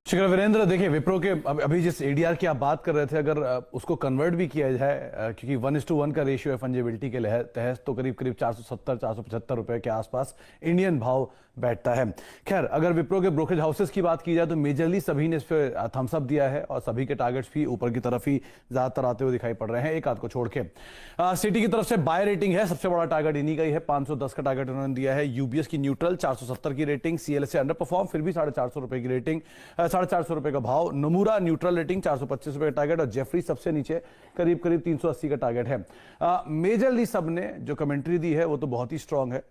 शिखर वीरेंद्र, देखिए विप्रो के अभी जिस एडीआर की आप बात कर रहे थे, अगर उसको कन्वर्ट भी किया जाए, क्योंकि 1:1 का रेशियो है फंजेबिलिटी के तहत, तो करीब करीब 470-475 रुपए के आसपास इंडियन भाव बैठता है। खैर, अगर विप्रो के ब्रोकरेज हाउसेस की बात की जाए तो मेजरली सभी ने इस पे थम्स अप दिया है और सभी के टारगेट्स भी ऊपर की तरफ ही ज्यादातर आते हुए दिखाई पड़ रहे हैं, एक आध को छोड़ के। सिटी की तरफ से बाय रेटिंग है, सबसे बड़ा टारगेट इन्हीं का ही है, 510 का टारगेट उन्होंने दिया है। यूबीएस की न्यूट्रल 470 की रेटिंग, सीएलएसए अंडर परफॉर्म फिर भी 450 रुपए की रेटिंग, 450 रुपए का भाव। नमूरा न्यूट्रल रेटिंग 425 रुपए का टारगेट और जेफरी सबसे नीचे करीब करीब 380 का टारगेट है। मेजरली सब ने जो कमेंट्री दी है वो तो बहुत ही स्ट्रांग है।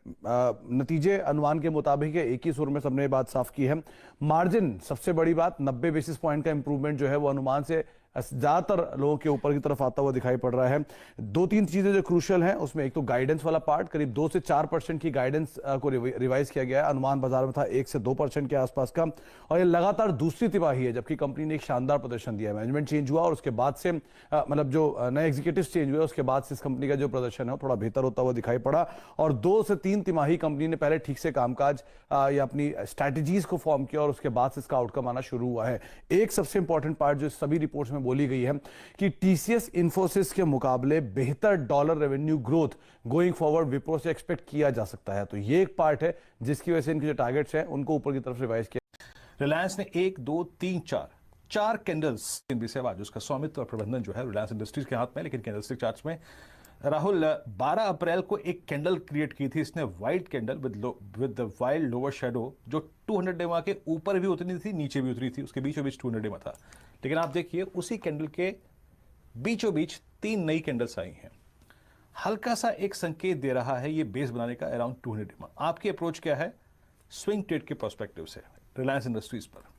नतीजे अनुमान के मुताबिक एक ही सुर में सबने बात साफ की है। मार्जिन सबसे बड़ी बात, 90 बेसिस पॉइंट का इंप्रूवमेंट जो है वो अनुमान से ज्यादातर लोगों के ऊपर की तरफ आता हुआ दिखाई पड़ रहा है। दो तीन चीजें जो क्रूशियल हैं उसमें एक तो गाइडेंस वाला पार्ट, करीब 2 से 4% की गाइडेंस को रिवाइज किया गया है। अनुमान बाजार में था 1 से 2% के आसपास का, और ये लगातार दूसरी तिमाही है जबकि कंपनी ने एक शानदार प्रदर्शन दिया है। मैनेजमेंट चेंज हुआ और उसके बाद से मतलब जो नए एग्जीक्यूटिव चेंज हुए उसके बाद से इस कंपनी का जो प्रदर्शन है थोड़ा बेहतर होता हुआ दिखाई पड़ा, और 2 से 3 तिमाही कंपनी ने पहले ठीक से कामकाज या अपनी स्ट्रैटेजीज को फॉर्म किया और उसके बाद से इसका आउटकम आना शुरू हुआ है। एक सबसे इंपॉर्टेंट पार्ट जो सभी रिपोर्ट्स में बोली गई है कि टीसीएस इन्फोसिस के मुकाबले बेहतर dollar revenue growth going forward Wipro से एक्सपेक्ट किया जा सकता है। तो ये एक पार्ट है जिसकी वजह से इनके जो टारगेट्स हैं उनको ऊपर की तरफ रिवाइज किया। रिलायंस ने 1, 2, 3, 4 कैंडल्स आज उसका स्वामित्व और प्रबंधन जो है रिलायंस इंडस्ट्रीज के हाथ में, लेकिन कैंडलस्टिक चार्ट्स में राहुल 12 अप्रैल को एक कैंडल क्रिएट की थी इसने, white candle with wild lower shadow, जो 200 डेमा के ऊपर भी उतरी थी नीचे भी उतरी थी, उसके बीचों बीच 200 डेमा था। लेकिन आप देखिए उसी कैंडल के बीचों बीच 3 नई कैंडल्स आई हैं, हल्का सा एक संकेत दे रहा है ये बेस बनाने का अराउंड 200 डेमा। आपकी अप्रोच क्या है स्विंग ट्रेड के पर्सपेक्टिव से रिलायंस इंडस्ट्रीज पर?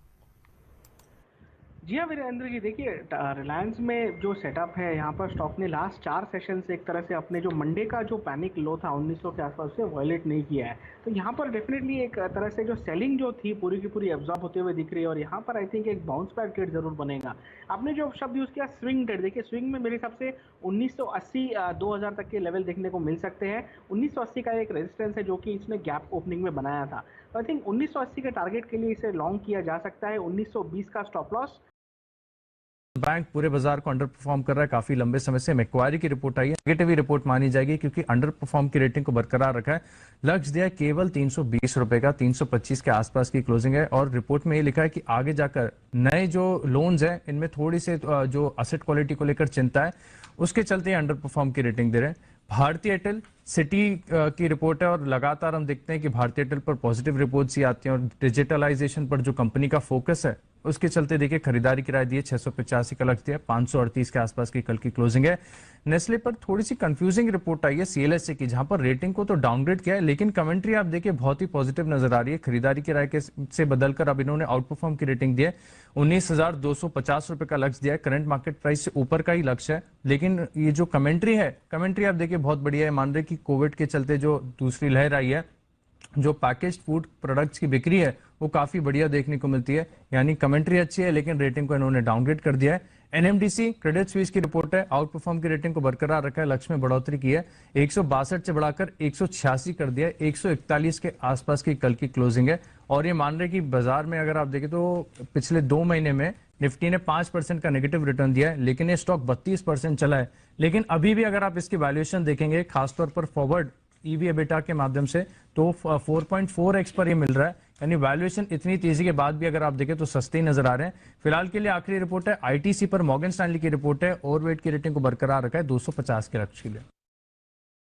जी हाँ वीरेंद्र जी, देखिए रिलायंस में जो सेटअप है यहाँ पर स्टॉक ने लास्ट 4 सेशन से एक तरह से अपने जो मंडे का जो पैनिक लो था 1900 के आसपास से वायलेट नहीं किया है। तो यहाँ पर डेफिनेटली एक तरह से जो सेलिंग जो थी पूरी की पूरी एब्जॉर्ब होते हुए दिख रही है, और यहाँ पर आई थिंक एक बाउंस बैक ट्रेड जरूर बनेगा। आपने जो शब्द यूज़ किया स्विंग ट्रेड, देखिए स्विंग में मेरे हिसाब से 1980 2000 तक के लेवल देखने को मिल सकते हैं। 1980 का एक रेजिस्टेंस है जो कि इसने गैप ओपनिंग में बनाया था, तो आई थिंक 1980 के टारगेट के लिए इसे लॉन्ग किया जा सकता है। 1920 का स्टॉप लॉस। बैंक पूरे बाजार को अंडर परफॉर्म कर रहा है काफी लंबे समय से। मैक्वारी की रिपोर्ट आई है, नेगेटिव रिपोर्ट मानी जाएगी क्योंकि अंडर परफॉर्म की रेटिंग को बरकरार रखा है। लक्ष्य दिया है केवल 320 रुपए का, 325 के आसपास की क्लोजिंग है, और रिपोर्ट में ये लिखा है कि आगे जाकर नए जो लोन्स हैं इनमें थोड़ी से जो असेट क्वालिटी को लेकर चिंता है, उसके चलते अंडर परफॉर्म की रेटिंग दे रहे हैं। भारतीय एयरटेल सिटी की रिपोर्ट है और लगातार हम देखते हैं कि भारतीय एयरटेल पर पॉजिटिव रिपोर्ट्स ही आती हैं, और डिजिटलाइजेशन पर जो कंपनी का फोकस है उसके चलते देखिए खरीदारी की राय दी है, 685 का लक्ष्य दिया, 538 के आसपास की कल की क्लोजिंग है। नेस्ले पर थोड़ी सी कंफ्यूजिंग रिपोर्ट आई है सीएलएसए की, जहां पर रेटिंग को तो डाउनग्रेड किया है, लेकिन कमेंट्री आप देखिए बहुत ही पॉजिटिव नजर आ रही है। खरीदारी की राय से बदलकर अब इन्होंने आउट परफॉर्म की रेटिंग दी है, 19,250 रुपए का लक्ष्य दिया है, करंट मार्केट प्राइस से ऊपर का ही लक्ष्य है। लेकिन ये जो कमेंट्री आप देखिए बहुत बढ़िया है, मान रहे कि कोविड के चलते जो दूसरी लहर आई है, जो पैकेज्ड फूड प्रोडक्ट्स की बिक्री है वो काफी बढ़िया देखने को मिलती है, यानी कमेंट्री अच्छी है, लेकिन रेटिंग को इन्होंने डाउनग्रेड कर दिया है। एनएमडीसी क्रेडिट स्विस की रिपोर्ट है, आउट परफॉर्म की रेटिंग को बरकरार रखा है, लक्ष्य में बढ़ोतरी की है, 162 से बढ़ाकर 186 कर दिया है, 141 के आसपास की कल की क्लोजिंग है। और ये मान रहे कि बाजार में अगर आप देखें तो पिछले 2 महीने में निफ्टी ने 5% का नेगेटिव रिटर्न दिया है, लेकिन ये स्टॉक 32% चला है। लेकिन अभी भी अगर आप इसकी वैल्यूएशन देखेंगे खासतौर पर फॉरवर्ड ईवी एबिटा के माध्यम से, तो 4.4x पर ये मिल रहा है, यानी वैल्यूएशन इतनी तेजी के बाद भी अगर आप देखें तो सस्ते नजर आ रहे हैं। फिलहाल के लिए आखिरी रिपोर्ट है आईटीसी पर, मॉर्गन स्टैनली की रिपोर्ट है, ओवरवेट की रेटिंग को बरकरार रखा है 250 के लक्ष्य के लिए।